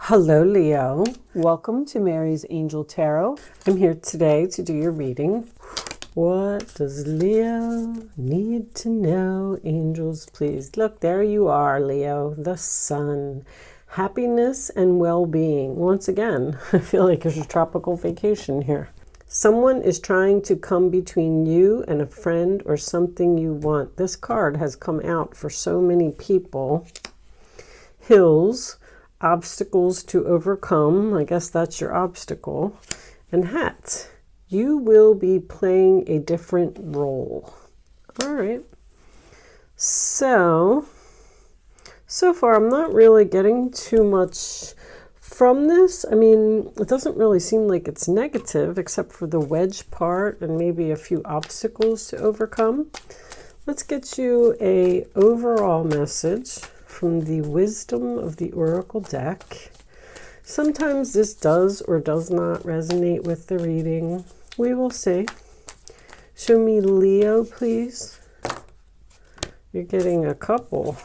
Hello, Leo. Welcome to Mary's Angel Tarot. I'm here today to do your reading. What does Leo need to know? Angels, please. Look, there you are, Leo, the sun. Happiness and well-being. Once again, I feel like there's a tropical vacation here. Someone is trying to come between you and a friend or something you want. This card has come out for so many people. Hills. Obstacles to overcome. I guess that's your obstacle. And hat. You will be playing a different role. All right. So far I'm not really getting too much from this. I mean, it doesn't really seem like it's negative except for the wedge part and maybe a few obstacles to overcome. Let's get you a overall message from the Wisdom of the Oracle deck. Sometimes this does or does not resonate with the reading. We will see. Show me Leo, please. You're getting a couple.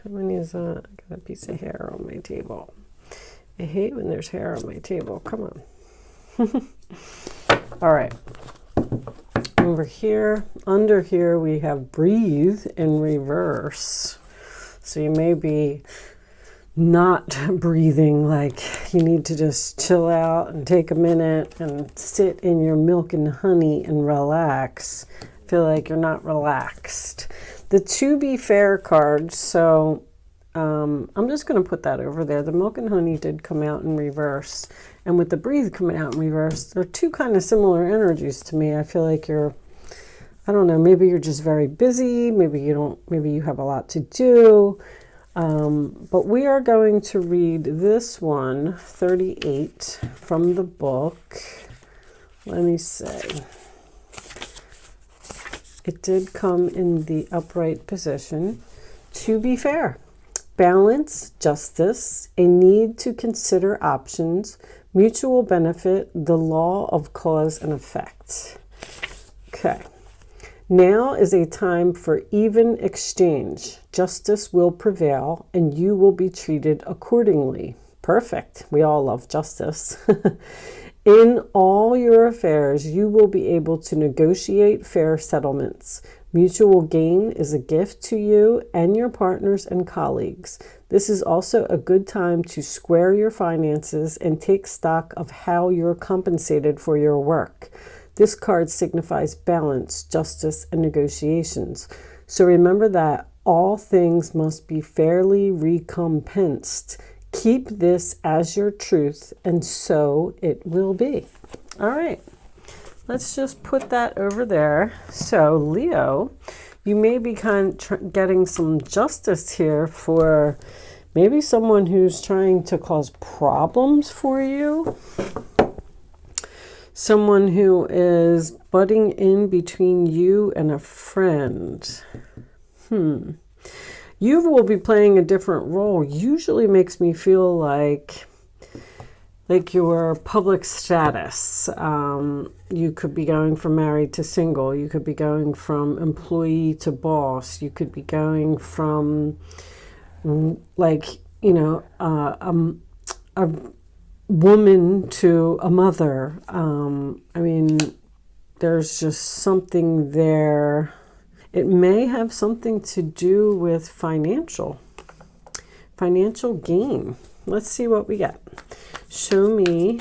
How many is that? I got a piece of hair on my table. I hate when there's hair on my table. Come on. All right. Over here, under here, we have breathe in reverse. So you may be not breathing, like you need to just chill out and take a minute and sit in your milk and honey and relax. Feel like you're not relaxed. The to be fair card, so I'm just going to put that over there. The milk and honey did come out in reverse. And with the breathe coming out in reverse, they're two kind of similar energies to me. I feel like you're, I don't know, maybe you're just very busy. Maybe you don't, maybe you have a lot to do. But we are going to read this one, 38, from the book. Let me see. It did come in the upright position. To be fair, balance, justice, a need to consider options, mutual benefit, the law of cause and effect. Okay. Now is a time for even exchange. Justice will prevail and you will be treated accordingly. Perfect. We all love justice. In all your affairs, you will be able to negotiate fair settlements. Mutual gain is a gift to you and your partners and colleagues. This is also a good time to square your finances and take stock of how you're compensated for your work. This card signifies balance, justice, and negotiations. So remember that all things must be fairly recompensed. Keep this as your truth, and so it will be. All right, let's just put that over there. So Leo, you may be getting some justice here for maybe someone who's trying to cause problems for you. Someone who is butting in between you and a friend. You will be playing a different role. Usually makes me feel like your public status. You could be going from married to single. You could be going from employee to boss. You could be going from a woman to a mother. I mean, there's just something there. It may have something to do with financial gain. Let's see what we get. Show me.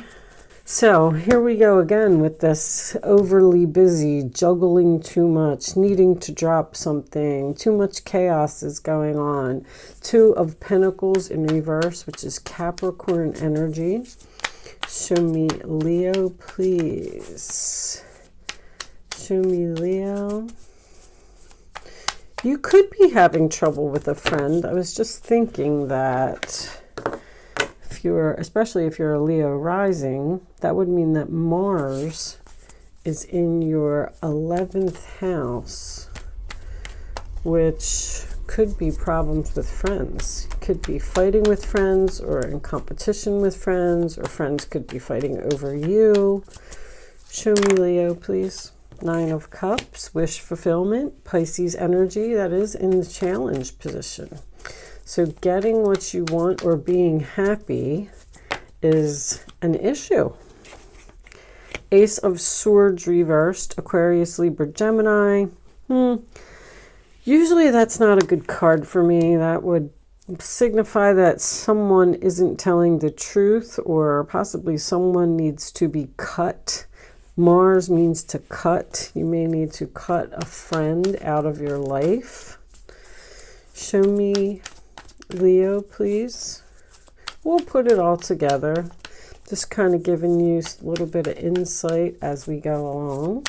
So here we go again with this overly busy, juggling too much, needing to drop something. Too much chaos is going on. Two of Pentacles in reverse, which is Capricorn energy. Show me Leo, please. Show me Leo. You could be having trouble with a friend. I was just thinking that especially if you're a Leo rising, that would mean that Mars is in your 11th house, which could be problems with friends. Could be fighting with friends or in competition with friends, or friends could be fighting over you. Show me Leo, please. 9 of Cups, wish fulfillment, Pisces energy, that is in the challenge position. So getting what you want or being happy is an issue. Ace of Swords reversed, Aquarius, Libra, Gemini. Usually that's not a good card for me. That would signify that someone isn't telling the truth, or possibly someone needs to be cut. Mars means to cut. You may need to cut a friend out of your life. Show me Leo, please. We'll put it all together. Just kind of giving you a little bit of insight as we go along.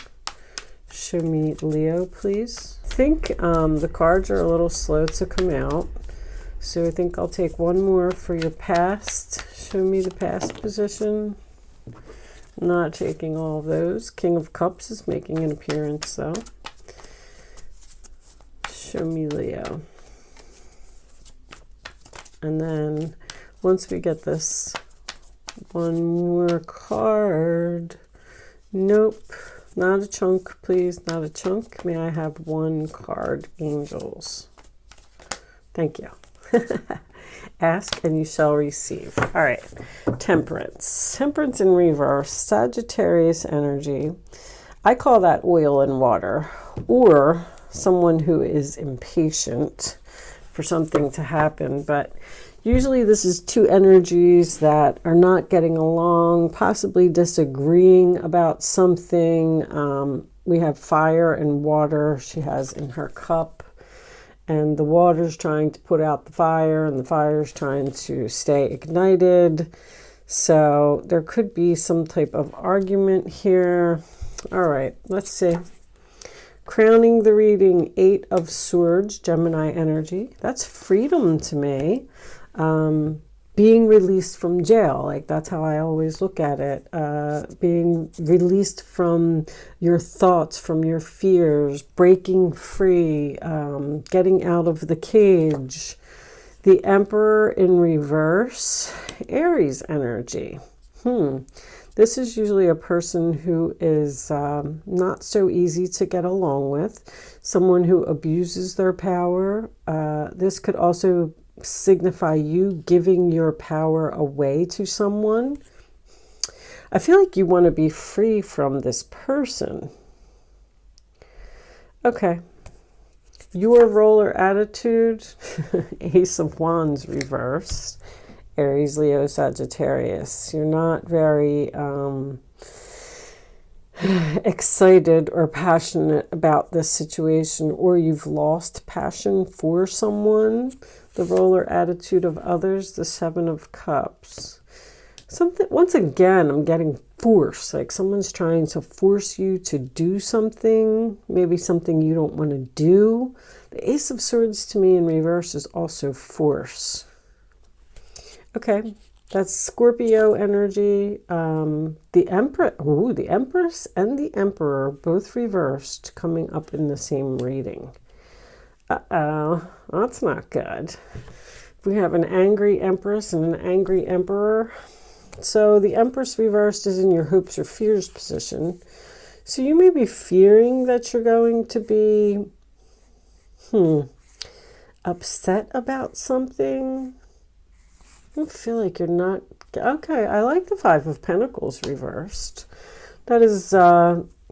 Show me Leo, please. I think the cards are a little slow to come out. So I think I'll take one more for your past. Show me the past position. Not taking all of those. King of Cups is making an appearance though. Show me Leo. And then once we get this, one more card. Nope, not a chunk, please, not a chunk. May I have one card, angels? Thank you. Ask and you shall receive. All right, Temperance. Temperance in reverse, Sagittarius energy. I call that oil and water, or someone who is impatient for something to happen. But usually this is two energies that are not getting along, possibly disagreeing about something. We have fire and water she has in her cup. And the water's trying to put out the fire, and the fire's trying to stay ignited. So there could be some type of argument here. All right, let's see. Crowning the reading, Eight of Swords, Gemini energy. That's freedom to me. Being released from jail, like that's how I always look at it. Being released from your thoughts, from your fears, breaking free, getting out of the cage. The Emperor in reverse, Aries energy. This is usually a person who is not so easy to get along with, someone who abuses their power. This could also signify you giving your power away to someone. I feel like you want to be free from this person. Okay. Your roller attitude, Ace of Wands reversed, Aries, Leo, Sagittarius. You're not very excited or passionate about this situation, or you've lost passion for someone. The roller attitude of others, the Seven of Cups. Something, once again, I'm getting force, like someone's trying to force you to do something, maybe something you don't want to do. The Ace of Swords to me in reverse is also force. Okay, that's Scorpio energy. The Empress and the Emperor, both reversed, coming up in the same reading. Uh-oh, that's not good. We have an angry Empress and an angry Emperor. So the Empress reversed is in your hopes or fears position. So you may be fearing that you're going to be upset about something. I don't feel like you're not. Okay, I like the Five of Pentacles reversed. That is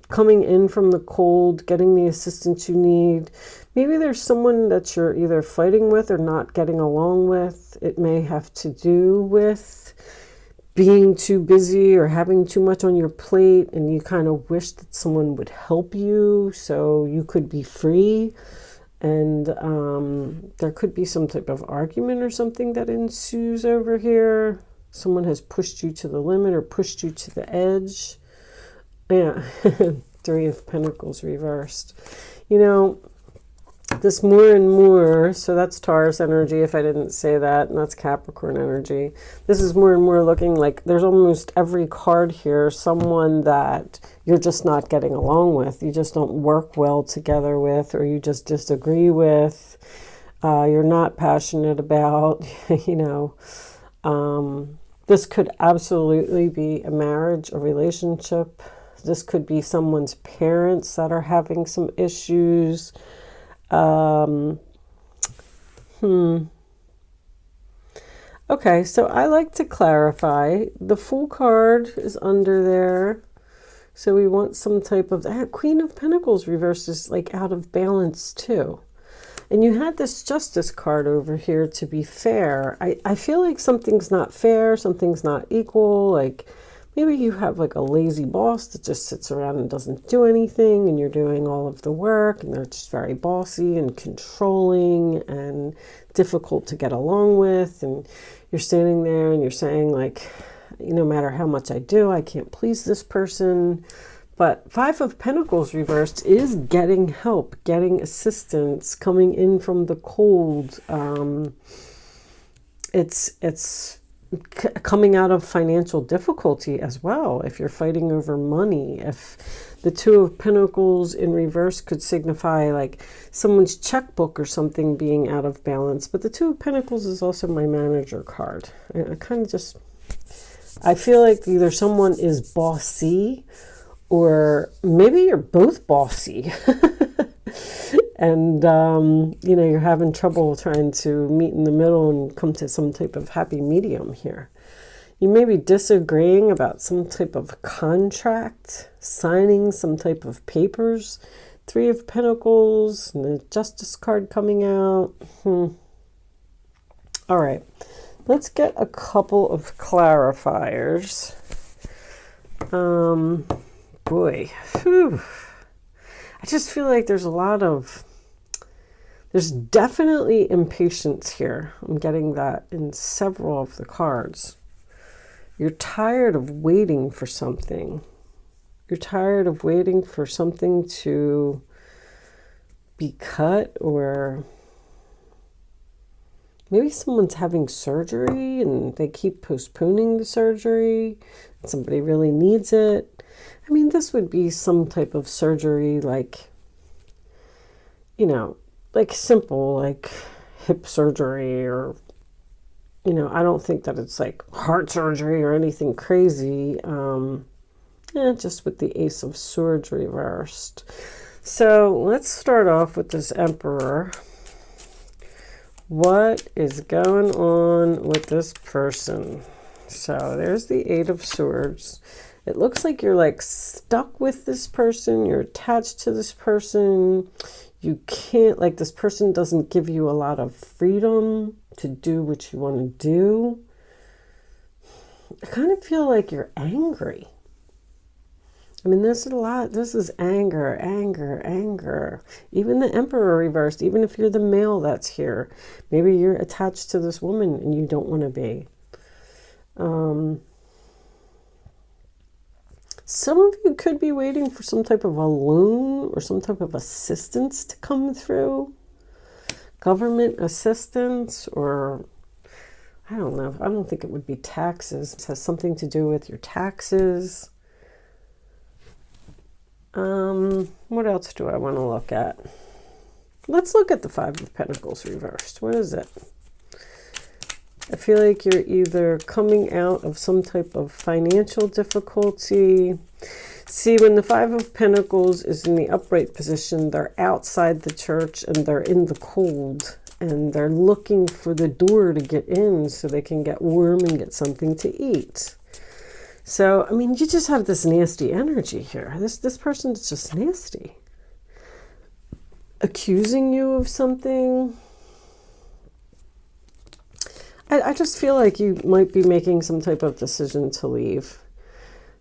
coming in from the cold, getting the assistance you need. Maybe there's someone that you're either fighting with or not getting along with. It may have to do with being too busy or having too much on your plate, and you kind of wish that someone would help you so you could be free. And there could be some type of argument or something that ensues over here. Someone has pushed you to the limit or pushed you to the edge. Yeah, Three of Pentacles reversed. You know, this more and more, so that's Taurus energy if I didn't say that, and that's Capricorn energy. This is more and more looking like there's almost every card here, someone that you're just not getting along with. You just don't work well together with, or you just disagree with. You're not passionate about, you know. This could absolutely be a marriage, a relationship. This could be someone's parents that are having some issues. Okay, so I like to clarify. The Fool card is under there. So we want some type of... Queen of Pentacles reversed is like out of balance too. And you had this Justice card over here to be fair. I feel like something's not fair, something's not equal. Like maybe you have like a lazy boss that just sits around and doesn't do anything, and you're doing all of the work, and they're just very bossy and controlling and difficult to get along with. And you're standing there and you're saying like, no matter how much I do, I can't please this person. But Five of Pentacles reversed is getting help, getting assistance, coming in from the cold. It's coming out of financial difficulty as well. If you're fighting over money, if the Two of Pentacles in reverse could signify like someone's checkbook or something being out of balance. But the Two of Pentacles is also my manager card. I kind of just, I feel like either someone is bossy, or maybe you're both bossy and, you know, you're having trouble trying to meet in the middle and come to some type of happy medium here. You may be disagreeing about some type of contract, signing some type of papers. Three of Pentacles and the Justice card coming out. All right, let's get a couple of clarifiers. Boy, whew. I just feel like there's definitely impatience here. I'm getting that in several of the cards. You're tired of waiting for something. You're tired of waiting for something to be cut, or maybe someone's having surgery and they keep postponing the surgery. Somebody really needs it. I mean, this would be some type of surgery like, you know, like simple, like hip surgery, or, you know, I don't think that it's like heart surgery or anything crazy. Just with the Ace of Swords reversed. So let's start off with this Emperor. What is going on with this person? So there's the Eight of Swords. It looks like you're like stuck with this person. You're attached to this person. You can't, like, this person doesn't give you a lot of freedom to do what you want to do. I kind of feel like you're angry. I mean, there's a lot. This is anger, anger, anger. Even the Emperor reversed, even if you're the male that's here. Maybe you're attached to this woman and you don't want to be. Some of you could be waiting for some type of a loan or some type of assistance to come through. Government assistance, or I don't know. I don't think it would be taxes. It has something to do with your taxes. What else do I want to look at? Let's look at the Five of Pentacles reversed. What is it? I feel like you're either coming out of some type of financial difficulty. See, when the Five of Pentacles is in the upright position, they're outside the church and they're in the cold. And they're looking for the door to get in so they can get warm and get something to eat. So, I mean, you just have this nasty energy here. This person's just nasty. Accusing you of something. I just feel like you might be making some type of decision to leave.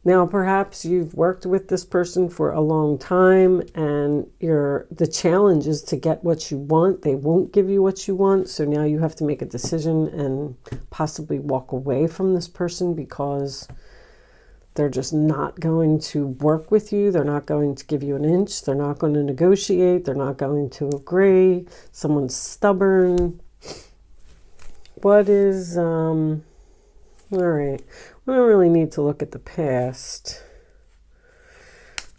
Now, perhaps you've worked with this person for a long time and the challenge is to get what you want. They won't give you what you want. So now you have to make a decision and possibly walk away from this person because they're just not going to work with you. They're not going to give you an inch. They're not going to negotiate. They're not going to agree. Someone's stubborn. What is, all right, we don't really need to look at the past.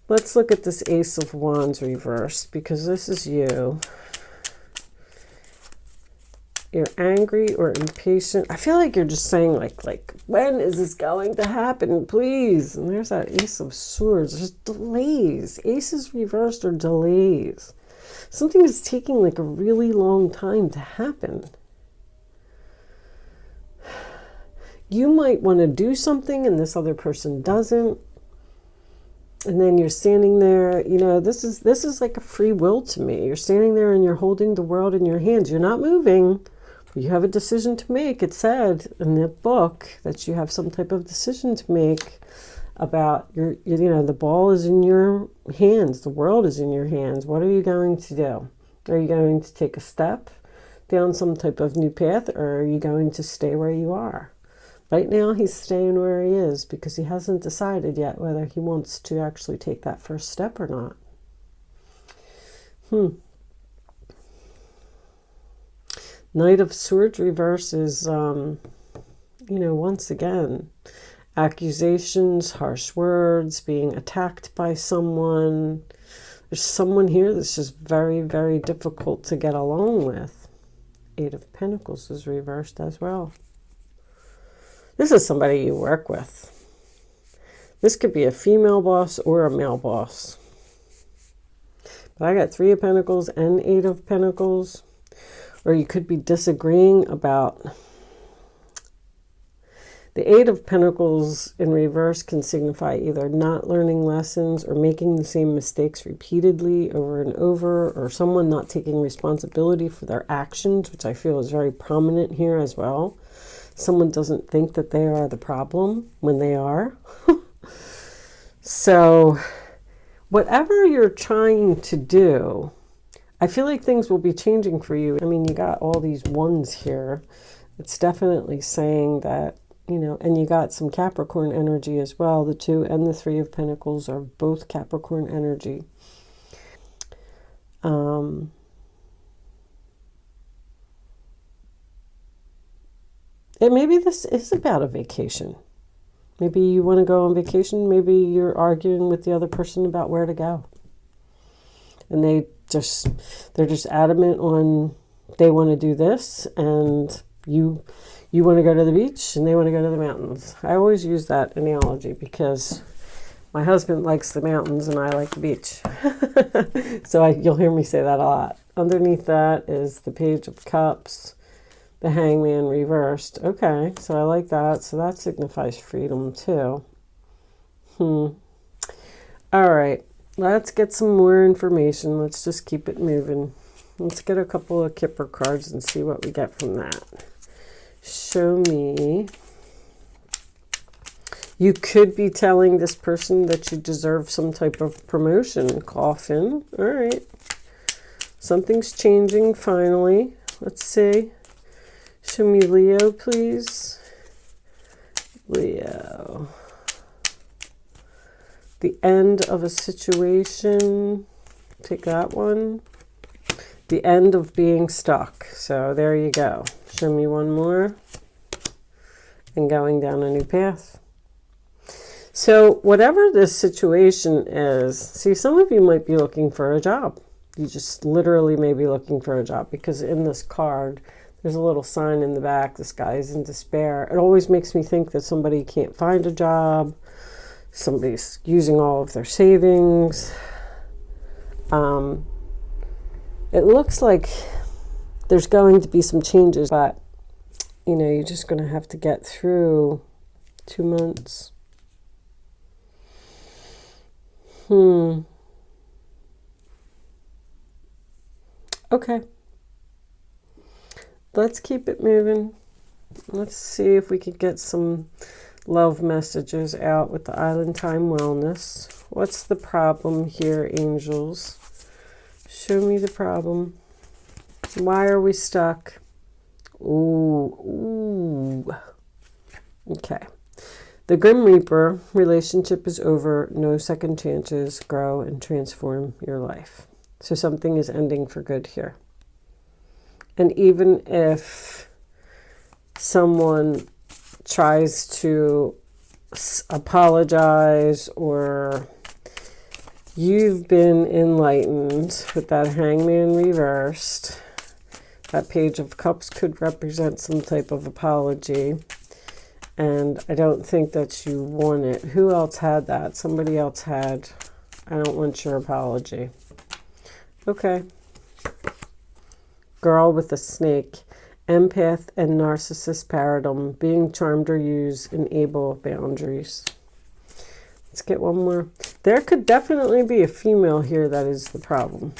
Let's look at this Ace of Wands reversed, because this is you. You're angry or impatient. I feel like you're just saying like, when is this going to happen, please? And there's that Ace of Swords. There's delays. Aces reversed are delays. Something is taking like a really long time to happen. you might want to do something and this other person doesn't. And then you're standing there, you know, this is like a free will to me. You're standing there and you're holding the world in your hands. You're not moving. You have a decision to make. It said in the book that you have some type of decision to make about you know, the ball is in your hands. The world is in your hands. What are you going to do? Are you going to take a step down some type of new path, or are you going to stay where you are? Right now, he's staying where he is because he hasn't decided yet whether he wants to actually take that first step or not. Knight of Swords reverse is, you know, once again, accusations, harsh words, being attacked by someone. There's someone here that's just very, very difficult to get along with. Eight of Pentacles is reversed as well. This is somebody you work with. This could be a female boss or a male boss. But I got Three of Pentacles and Eight of Pentacles. Or you could be disagreeing about... The Eight of Pentacles in reverse can signify either not learning lessons or making the same mistakes repeatedly over and over, or someone not taking responsibility for their actions, which I feel is very prominent here as well. Someone doesn't think that they are the problem when they are. So whatever you're trying to do, I feel like things will be changing for you. I mean, you got all these ones here. It's definitely saying that, you know, and you got some Capricorn energy as well. The Two and the Three of Pentacles are both Capricorn energy. And maybe this is about a vacation. Maybe you want to go on vacation. Maybe you're arguing with the other person about where to go. And they're just adamant on they want to do this, and you want to go to the beach and they want to go to the mountains. I always use that analogy because my husband likes the mountains and I like the beach. So you'll hear me say that a lot. Underneath that is the Page of Cups. The Hangman reversed. Okay, so I like that. So that signifies freedom too. All right, let's get some more information. Let's just keep it moving. Let's get a couple of Kipper cards and see what we get from that. Show me. You could be telling this person that you deserve some type of promotion. Coffin. All right. Something's changing finally. Let's see. Show me Leo, please. Leo. The end of a situation. Take that one. The end of being stuck. So there you go. Show me one more. And going down a new path. So whatever this situation is, see, some of you might be looking for a job. You just literally may be looking for a job, because in this card, there's a little sign in the back. This guy is in despair. It always makes me think that somebody can't find a job. Somebody's using all of their savings. It looks like there's going to be some changes, but, you know, you're just going to have to get through 2 months. Okay. Let's keep it moving. Let's see if we could get some love messages out with the Island Time Wellness. What's the problem here, angels? Show me the problem. Why are we stuck? Ooh. Okay. The Grim Reaper, relationship is over. No second chances. Grow and transform your life. So something is ending for good here. And even if someone tries to apologize, or you've been enlightened with that Hangman reversed, that Page of Cups could represent some type of apology. And I don't think that you want it. Who else had that? Somebody else had, I don't want your apology. Okay. Girl with a snake. empath and narcissist paradigm, being charmed or used, enable boundaries. Let's get one more. There could definitely be a female here that is the problem.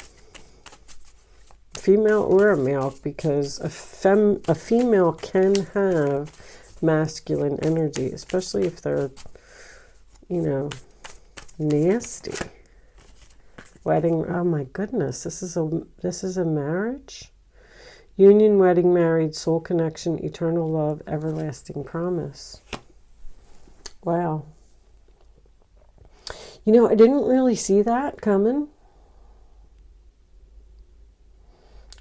Female or a male, because a female can have masculine energy, especially if they're, you know, nasty. Wedding, oh my goodness, this is a marriage. Union, wedding, married, soul connection, eternal love, everlasting promise. Wow. You know, I didn't really see that coming.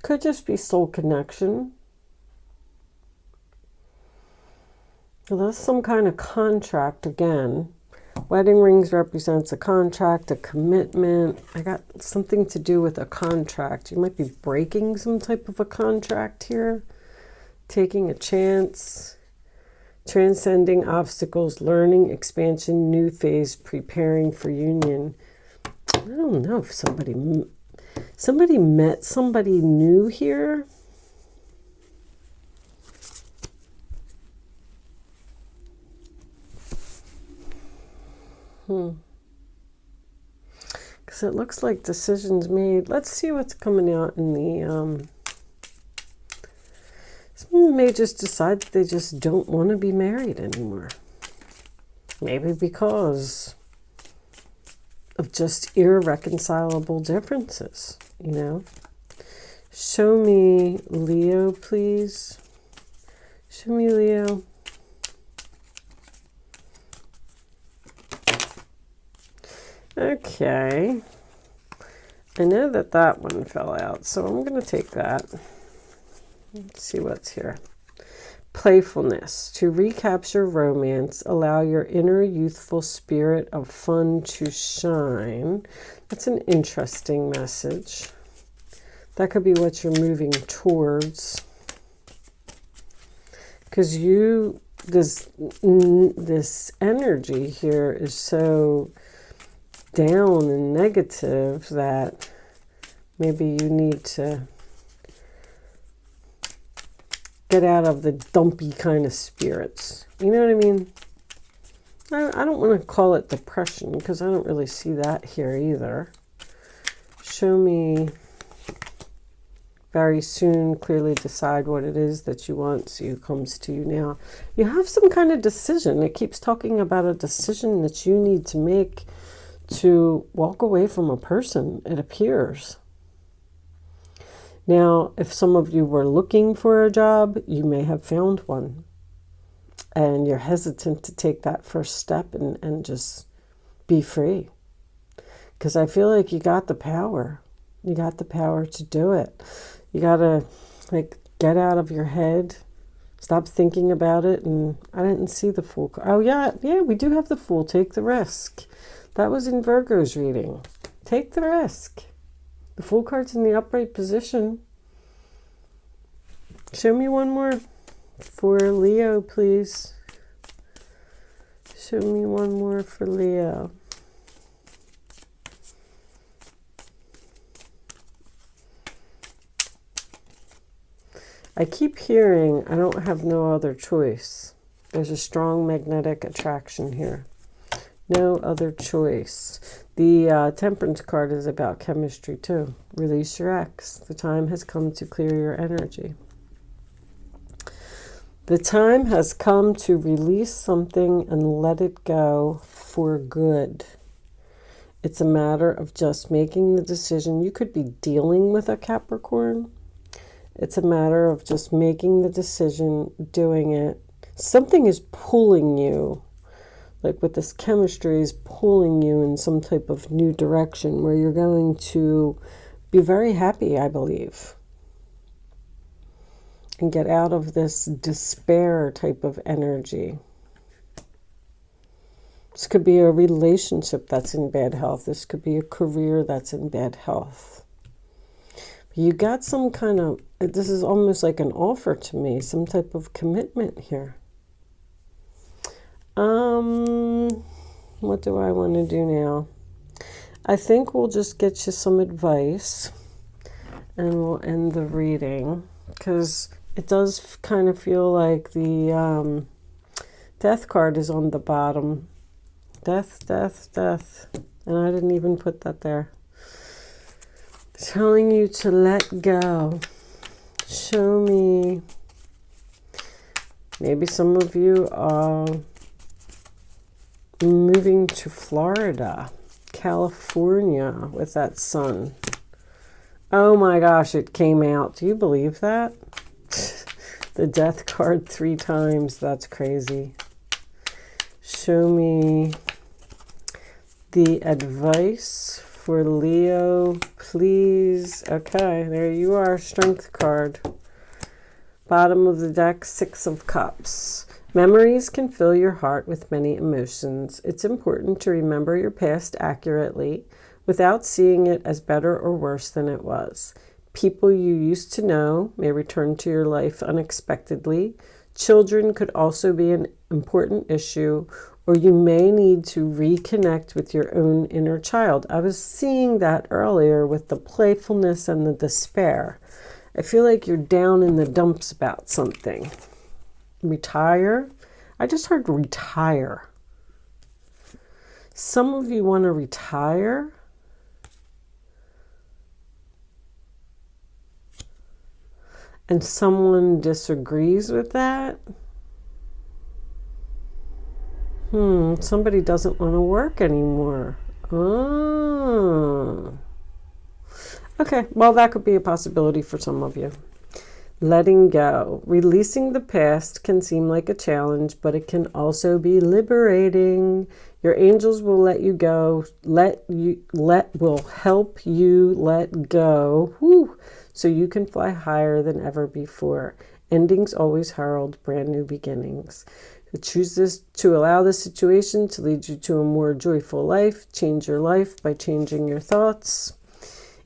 Could just be soul connection. Well, that's some kind of contract again. Wedding rings represents a contract, a commitment. I got something to do with a contract. You might be breaking some type of a contract here. Taking a chance. Transcending obstacles, learning, expansion, new phase, preparing for union. I don't know if somebody met somebody new here. Because it looks like decisions made. Let's see what's coming out in the... Someone may just decide that they just don't want to be married anymore. Maybe because of just irreconcilable differences, you know. Show me Leo, please. Show me Leo. Okay. I know that one fell out, so I'm going to take that. Let's see what's here. Playfulness. To recapture romance, allow your inner youthful spirit of fun to shine. That's an interesting message. That could be what you're moving towards. Because this energy here is so down and negative that maybe you need to get out of the dumpy kind of spirits. You know what I mean? I don't want to call it depression because I don't really see that here either. Show me very soon, clearly decide what it is that you want. So it comes to you now. You have some kind of decision. It keeps talking about a decision that you need to make to walk away from a person, it appears. Now, if some of you were looking for a job, you may have found one. And you're hesitant to take that first step and just be free. Because I feel like you got the power. You got the power to do it. You got to, like, get out of your head. Stop thinking about it. And I didn't see the Fool. Oh, yeah, we do have the Fool. Take the risk. That was in Virgo's reading. Take the risk. The Fool card's in the upright position. Show me one more for Leo, please. Show me one more for Leo. I keep hearing, I don't have no other choice. There's a strong magnetic attraction here. No other choice. The Temperance card is about chemistry too. Release your ex. The time has come to clear your energy. The time has come to release something and let it go for good. It's a matter of just making the decision. You could be dealing with a Capricorn. It's a matter of just making the decision, doing it. Something is pulling you. Like with this chemistry is pulling you in some type of new direction where you're going to be very happy, I believe. And get out of this despair type of energy. This could be a relationship that's in bad health. This could be a career that's in bad health. You got some kind of, this is almost like an offer to me, some type of commitment here. What do I want to do now? I think we'll just get you some advice and we'll end the reading because It does kind of feel like the death card is on the bottom. Death, death, death. And I didn't even put that there. Telling you to let go. Show me. Maybe some of you are moving to Florida, California with that sun. Oh my gosh, it came out. Do you believe that? The death card 3 times. That's crazy. Show me the advice for Leo, please. Okay, there you are. Strength card. Bottom of the deck, 6 of Cups. Memories can fill your heart with many emotions. It's important to remember your past accurately without seeing it as better or worse than it was. People you used to know may return to your life unexpectedly. Children could also be an important issue, or you may need to reconnect with your own inner child. I was seeing that earlier with the playfulness and the despair. I feel like you're down in the dumps about something. Retire? I just heard retire. Some of you want to retire. And someone disagrees with that. Somebody doesn't want to work anymore. Oh. Okay, well, that could be a possibility for some of you. Letting go. Releasing the past can seem like a challenge, but it can also be liberating. Your angels will let you go, will help you let go, so you can fly higher than ever before. Endings always herald brand new beginnings. Who chooses to allow the situation to lead you to a more joyful life. Change your life by changing your thoughts.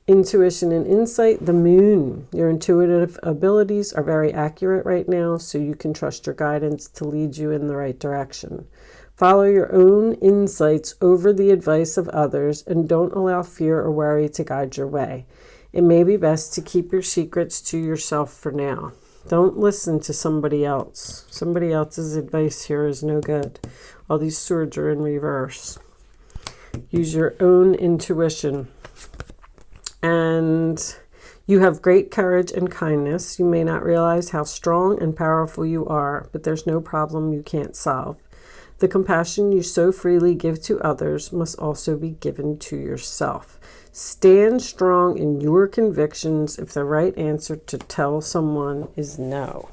Intuition and insight, the moon. Your intuitive abilities are very accurate right now, so you can trust your guidance to lead you in the right direction. Follow your own insights over the advice of others, and don't allow fear or worry to guide your way. It may be best to keep your secrets to yourself for now. Don't listen to somebody else. Somebody else's advice here is no good. All these swords are in reverse. Use your own intuition. And you have great courage and kindness. You may not realize how strong and powerful you are, but there's no problem you can't solve. The compassion you so freely give to others must also be given to yourself. Stand strong in your convictions if the right answer to tell someone is no.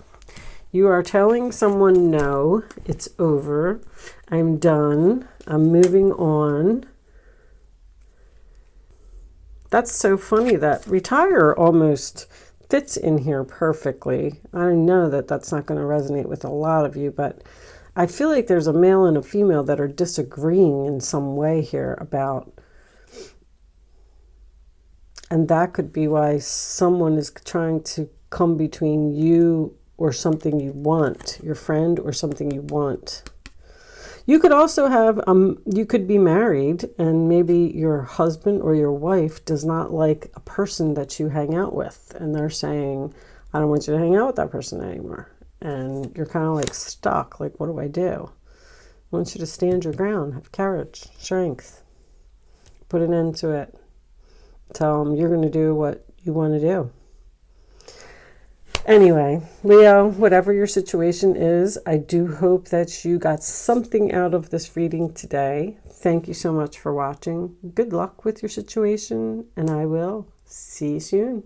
You are telling someone no, it's over, I'm done, I'm moving on. That's so funny that retire almost fits in here perfectly. I know that that's not going to resonate with a lot of you, but I feel like there's a male and a female that are disagreeing in some way here about, and that could be why someone is trying to come between you or something you want, your friend or something you want. You could also have, you could be married and maybe your husband or your wife does not like a person that you hang out with. And they're saying, I don't want you to hang out with that person anymore. And you're kind of like stuck. Like, what do I do? I want you to stand your ground, have courage, strength, put an end to it. Tell them you're going to do what you want to do. Anyway, Leo, whatever your situation is, I do hope that you got something out of this reading today. Thank you so much for watching. Good luck with your situation, and I will see you soon.